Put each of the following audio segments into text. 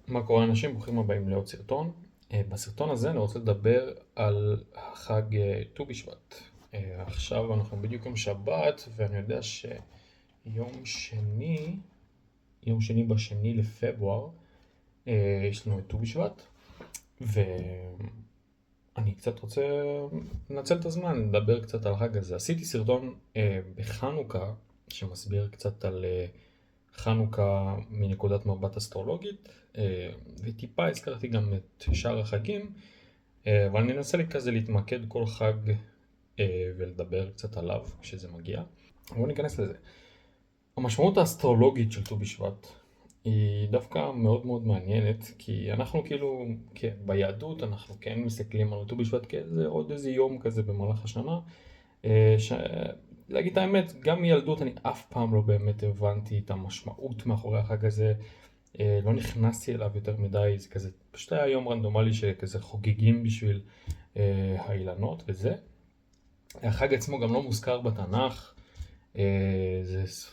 מה קורה אנשים? ברוכים הבאים לעוד סרטון. בסרטון הזה אני רוצה לדבר על החג ט"ו בשבט. עכשיו אנחנו בדיוק יום שבת, ואני יודע שיום שני, יום שני בשני לפברואר, יש לנו את ט"ו בשבט, ואני קצת רוצה לנצל את הזמן לדבר קצת על החג הזה. עשיתי סרטון בחנוכה שמסביר קצת על חנוכה מנקודת מבט אסטרולוגית, וטיפה הזכרתי גם את שאר החגים, אבל אני אנסה כזה להתמקד כל חג ולדבר קצת עליו כשזה מגיע. בואו ניכנס לזה. המשמעות האסטרולוגית של ט"ו בשבט היא דווקא מאוד מאוד מעניינת, כי אנחנו כאילו, כן, ביהדות אנחנו כן מסתכלים על ט"ו בשבט כאיזה עוד איזה יום כזה במהלך השנה, להגיד את האמת, גם מילדות אני אף פעם לא באמת הבנתי את המשמעות מאחורי החג הזה, לא נכנסתי אליו יותר מדי, זה כזה, פשוט היה יום רנדומלי שכזה חוגגים בשביל האילנות וזה. החג עצמו גם לא מוזכר בתנ"ך,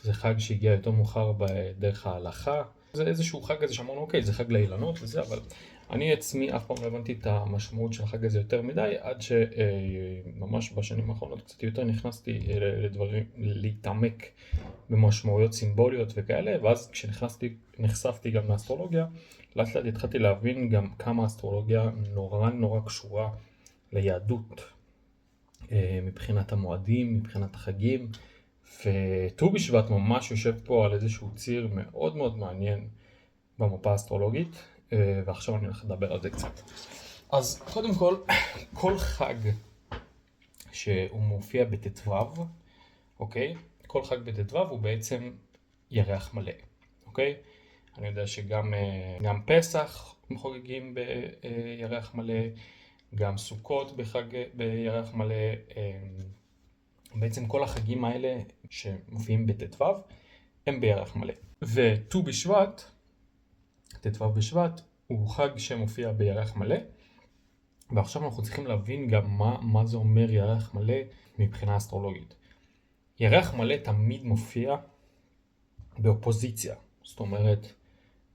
זה חג שהגיע יותר מאוחר בדרך ההלכה. זה איזשהו חג כזה שאמרנו, אוקיי, זה חג לאילנות וזה, אבל אני עצמי אף פעם לא הבנתי את המשמעות של החג הזה יותר מדי, עד שממש בשנים האחרונות קצת יותר נכנסתי לדברים, להתעמק במשמעויות סימבוליות וכאלה, ואז כשנחשפתי גם לאסטרולוגיה, לאט לאט התחלתי להבין גם כמה האסטרולוגיה נורא קשורה ליהדות, מבחינת המועדים, מבחינת החגים, וט"ו בשבט ממש יושב פה על איזשהו ציר מאוד מאוד מעניין במפה האסטרולוגית, ועכשיו אני הולך לדבר על זה קצת. אז קודם כל חג שהוא מופיע בט"ו, אוקיי? כל חג בט"ו הוא בעצם ירח מלא, אוקיי? אני יודע שגם פסח חוגגים בירח מלא, גם סוכות בירח מלא, בעצם כל החגים האלה שמופיעים בט"ו הם בירח מלא. וט"ו בשבט, ט"ו בשבט, הוא חג שמופיע בירח מלא, ועכשיו אנחנו צריכים להבין גם מה זה אומר ירח מלא מבחינה אסטרולוגית. ירח מלא תמיד מופיע באופוזיציה, זאת אומרת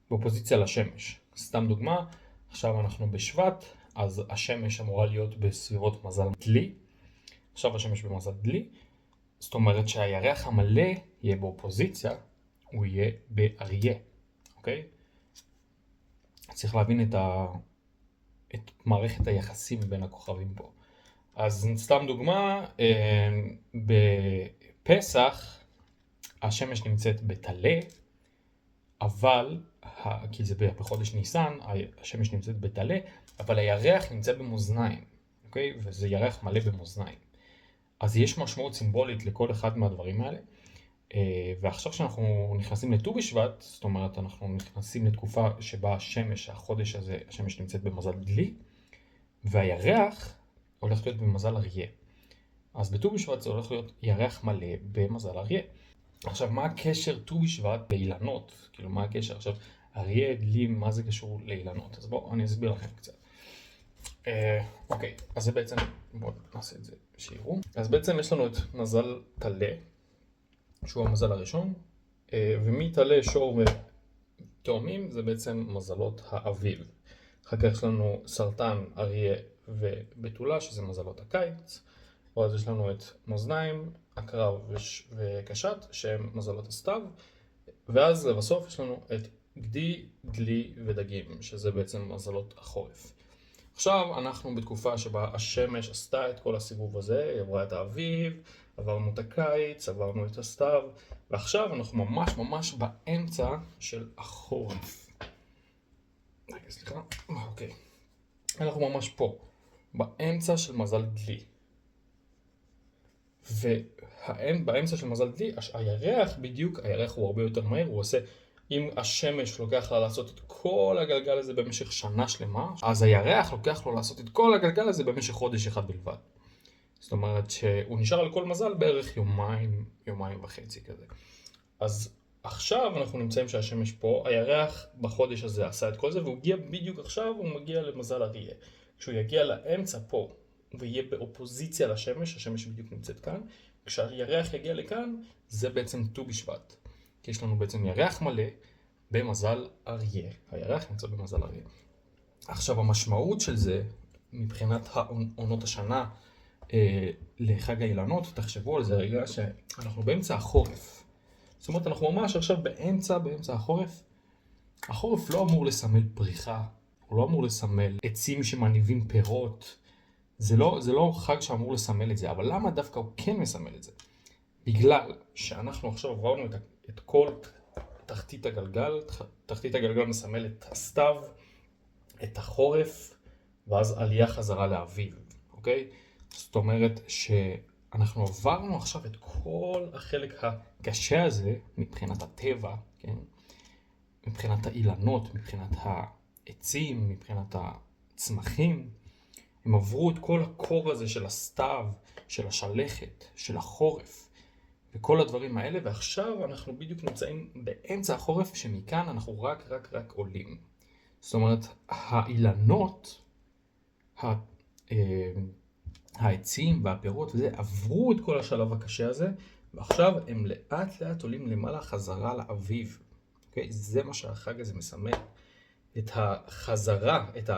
באופוזיציה לשמש. סתם דוגמה, עכשיו אנחנו בשבט, אז השמש אמורה להיות בסביבות מזל דלי, עכשיו השמש במזל דלי, זאת אומרת שהירח המלא יהיה באופוזיציה, הוא יהיה באריה, אוקיי? צריך להבין את מערכת היחסים בין הכוכבים פה. אז סתם דוגמה, בפסח השמש נמצאת בטלה, אבל, כי זה בחודש ניסן, השמש נמצאת בטלה, אבל הירח נמצא במאזניים, אוקיי? וזה ירח מלא במאזניים. אז יש משמעות סימבולית לכל אחד מהדברים האלה. ועכשיו שאנחנו נכנסים לט"ו בשבט, זאת אומרת אנחנו נכנסים לתקופה שבה השמש, החודש הזה, השמש נמצאת במזל דלי, והירח הולך להיות במזל אריה. אז בט"ו בשבט זה הולך להיות ירח מלא במזל אריה. עכשיו, מה הקשר ט"ו בשבט לאילנות? כאילו, מה הקשר? עכשיו, אריה, דלי, מה זה קשור לאילנות? אז בואו, אני אסביר לכם קצת. אוקיי, אז זה בעצם, בואו נעשה את זה שיראו. אז בעצם יש לנו את מזל טלה, שהוא המזל הראשון, ומטלה, שור ותאומים זה בעצם מזלות האביב. אחר כך יש לנו סרטן, אריה ובתולה, שזה מזלות הקיץ. ואז יש לנו את מאזניים, עקרב וקשת, שהם מזלות הסתיו. ואז לבסוף יש לנו את גדי, דלי ודגים, שזה בעצם מזלות החורף. עכשיו אנחנו בתקופה שבה השמש עשתה את כל הסיבוב הזה, היא עברה את האביב, עברנו את הקיץ, עברנו את הסתיו, ועכשיו אנחנו ממש באמצע של החורף. רגע, סליחה. אוקיי. אנחנו ממש פה, באמצע של מזל דלי. ובאמצע של מזל דלי, הירח בדיוק, הירח הוא הרבה יותר מהיר, הוא עושה, אם השמש לוקח לה לעשות את כל הגלגל הזה במשך שנה שלמה, אז הירח לוקח לו לעשות את כל הגלגל הזה במשך חודש אחד בלבד. זאת אומרת שהוא נשאר על כל מזל בערך יומיים וחצי כזה. אז עכשיו אנחנו נמצאים שהשמש פה, הירח בחודש הזה עשה את כל זה, והוא הגיע בדיוק עכשיו, הוא מגיע למזל אריה. כשהוא יגיע לאמצע פה, ויהיה באופוזיציה לשמש, השמש בדיוק נמצאת כאן, כשהירח יגיע לכאן, זה בעצם ט"ו בשבט. כי יש לנו בעצם ירח מלא, במזל אריה. הירח נמצא במזל אריה. עכשיו המשמעות של זה, מבחינת עונות השנה לחג האילנות, תחשבו על זה רגע שאנחנו באמצע החורף. זאת אומרת, אנחנו ממש עכשיו באמצע החורף. החורף לא אמור לסמל פריחה, הוא לא אמור לסמל עצים שמניבים פירות. זה לא חג שאמור לסמל את זה, אבל למה דווקא הוא כן מסמל את זה? בגלל שאנחנו עכשיו עברנו את כל תחתית הגלגל. תחתית הגלגל מסמל את הסתיו, את החורף, ואז עלייה חזרה לאביב, אוקיי? זאת אומרת שאנחנו עברנו עכשיו את כל החלק הקשה הזה מבחינת הטבע, כן? מבחינת האילנות, מבחינת העצים, מבחינת הצמחים. הם עברו את כל הקור הזה של הסתיו, של השלכת, של החורף, וכל הדברים האלה, ועכשיו אנחנו בדיוק נמצאים באמצע החורף, שמכאן אנחנו רק עולים. זאת אומרת, האילנות, העצים והפירות וזה, עברו את כל השלב הקשה הזה, ועכשיו הם לאט לאט עולים למעלה חזרה לאביב. אוקיי? זה מה שהחג הזה מסמל. את החזרה, את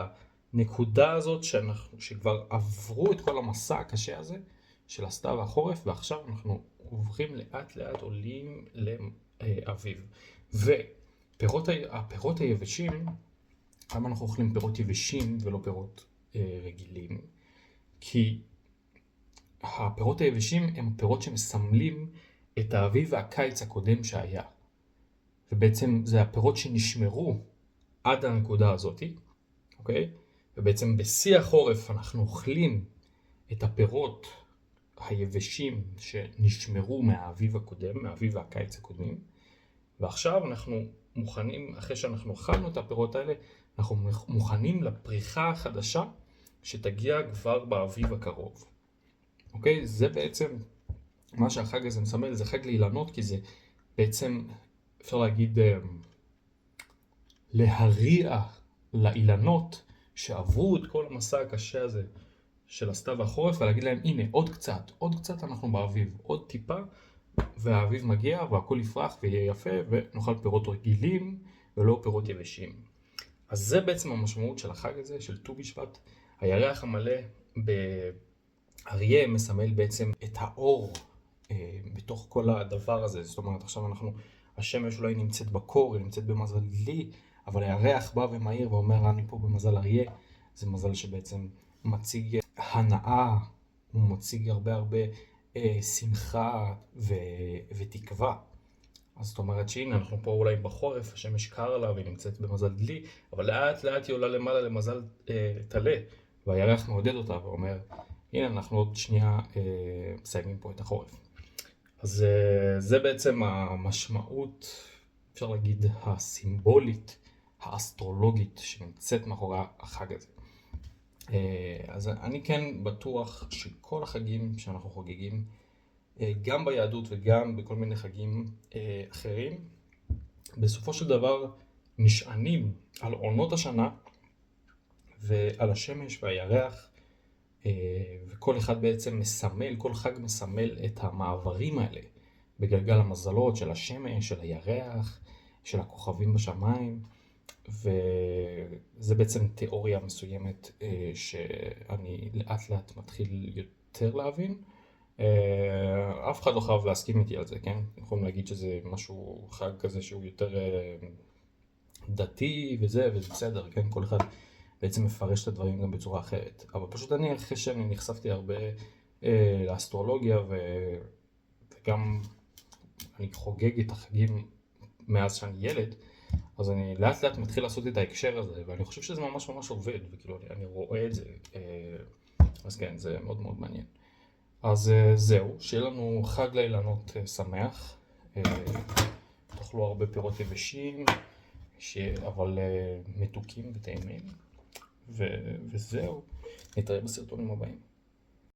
הנקודה הזאת שכבר עברו את כל המסע הקשה הזה של הסתיו והחורף, ועכשיו אנחנו עוברים לאט לאט עולים לאביב. והפירות היבשים, למה אנחנו אוכלים פירות יבשים ולא פירות רגילים? כי הפירות היבשים הם פירות שמסמלים את האביב והקיץ הקודם שהיה. ובעצם זה הפירות שנשמרו עד הנקודה הזאת, אוקיי? ובעצם בשיא החורף אנחנו אוכלים את הפירות היבשים שנשמרו מהאביב הקודם, מהאביב והקיץ הקודמים. ועכשיו אנחנו מוכנים, אחרי שאנחנו אכלנו את הפירות האלה, אנחנו מוכנים לפריחה החדשה שתגיע כבר באביב הקרוב. אוקיי? זה בעצם מה שהחג הזה מסמל, זה חג לאילנות, כי זה בעצם, אפשר להגיד, להריע לאילנות שעברו את כל המסע הקשה הזה של הסתיו והחורף, ולהגיד להם, הנה, עוד קצת אנחנו באביב, עוד טיפה, והאביב מגיע והכל יפרח ויהיה יפה, ונאכל פירות רגילים ולא פירות יבשים. אז זה בעצם המשמעות של החג הזה, של ט"ו בשבט. הירח המלא באריה מסמל בעצם את האור בתוך כל הדבר הזה. זאת אומרת, עכשיו השמש אולי נמצאת בקור, היא נמצאת במזל דלי, אבל הירח בא ומאיר ואומר, אני פה במזל אריה. זה מזל שבעצם מציג הנאה, הוא מציג הרבה שמחה ותקווה. אז זאת אומרת שהנה, אנחנו פה אולי בחורף, השמש קר לה והיא נמצאת במזל דלי, אבל לאט לאט היא עולה למעלה למזל טלה, והירח מעודד אותה ואומר, הנה, אנחנו עוד שנייה מסיימים פה את החורף. אז זה בעצם המשמעות, אפשר להגיד, הסימבולית, האסטרולוגית שנמצאת מאחורי החג הזה. אז אני כן בטוח שכל החגים שאנחנו חוגגים, גם ביהדות וגם בכל מיני חגים אחרים, בסופו של דבר נשענים על עונות השנה ועל השמש והירח, וכל אחד בעצם מסמל, כל חג מסמל את המעברים האלה בגלגל המזלות של השמש, של הירח, של הכוכבים בשמיים. וזה בעצם תיאוריה מסוימת שאני לאט לאט מתחיל יותר להבין. אף אחד לא חייב להסכים איתי על זה, כן? יכולים להגיד שזה משהו חג כזה שהוא יותר דתי וזה בסדר, כן? כל אחד בעצם מפרש את הדברים גם בצורה אחרת. אבל פשוט אחרי שאני נחשפתי הרבה לאסטרולוגיה וגם אני חוגג את החגים מאז שאני ילד, אז אני לאט לאט מתחיל לעשות את ההקשר הזה, ואני חושב שזה ממש עובד, וכאילו אני רואה את זה, אז כן, זה מאוד מעניין. אז זהו, שיהיה לנו חג לאילנות שמח, תאכלו הרבה פירות יבשים, אבל מתוקים וטעימים, וזהו, נתראה בסרטונים הבאים.